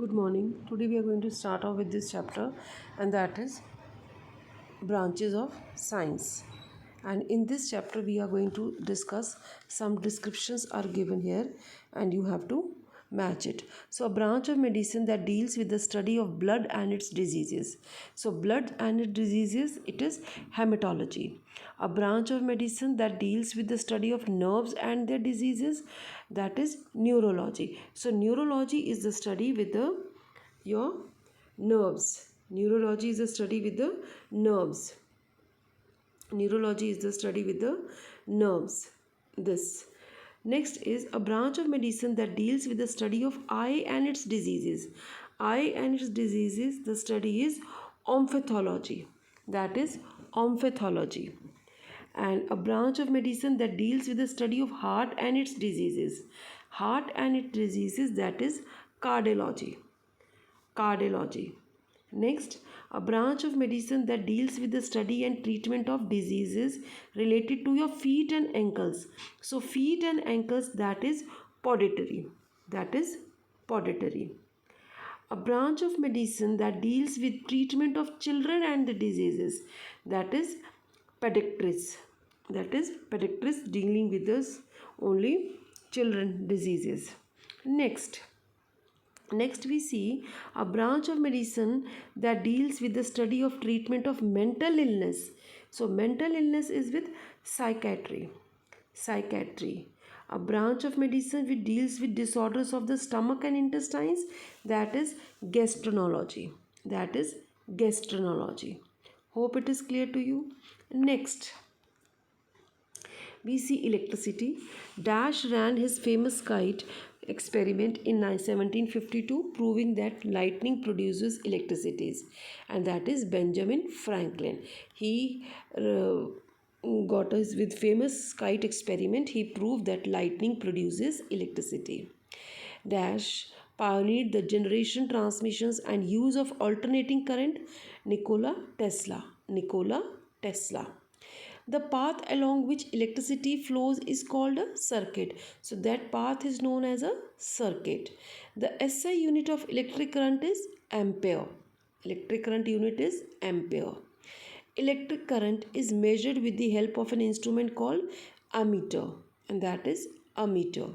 Good morning. Today we are going to start off with this chapter, and that is branches of science. And in this chapter we are going to discuss some descriptions are given here, and you have to match it. So a branch of medicine that deals with the study of blood and its diseases. So blood and its diseases, it is hematology. A branch of medicine that deals with the study of nerves and their diseases, that is neurology. So neurology is the study with the your nerves. Neurology is the study with the nerves. Neurology is the study with the nerves. This. Next is a branch of medicine that deals with the study of eye and its diseases. Eye and its diseases, the study is ophthalmology. That is ophthalmology. And a branch of medicine that deals with the study of heart and its diseases. Heart and its diseases, that is cardiology. Cardiology. Next, a branch of medicine that deals with the study and treatment of diseases related to your feet and ankles. So, feet and ankles, that is podiatry. That is podiatry. A branch of medicine that deals with treatment of children and the diseases. That is pediatrics. That is pediatrics, dealing with this only children diseases. Next, we see a branch of medicine that deals with the study of treatment of mental illness. So, mental illness is with psychiatry. Psychiatry. A branch of medicine which deals with disorders of the stomach and intestines, that is gastroenterology. That is gastroenterology. Hope it is clear to you. Next, we see electricity. Dash ran his famous kite experiment in 1752, proving that lightning produces electricity, and that is Benjamin Franklin. He got us with famous kite experiment. He proved that lightning produces electricity. Dash pioneered the generation, transmissions and use of alternating current, Nikola Tesla. Nikola Tesla. The path along which electricity flows is called a circuit. So that path is known as a circuit. The SI unit of electric current is ampere. Electric current unit is ampere. Electric current is measured with the help of an instrument called ammeter, and that is ammeter.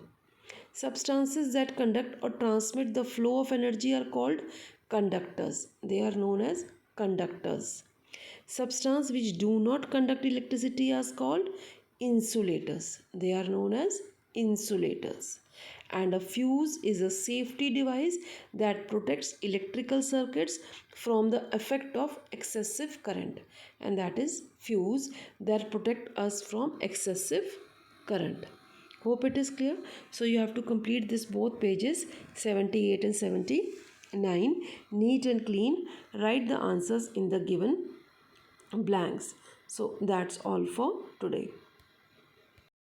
Substances that conduct or transmit the flow of energy are called conductors. They are known as conductors. Substances which do not conduct electricity are called insulators. They are known as insulators. And a fuse is a safety device that protects electrical circuits from the effect of excessive current. And that is fuse that protect us from excessive current. Hope it is clear. So you have to complete this both pages 78 and 79 neat and clean. Write the answers in the given blanks. So that's all for today.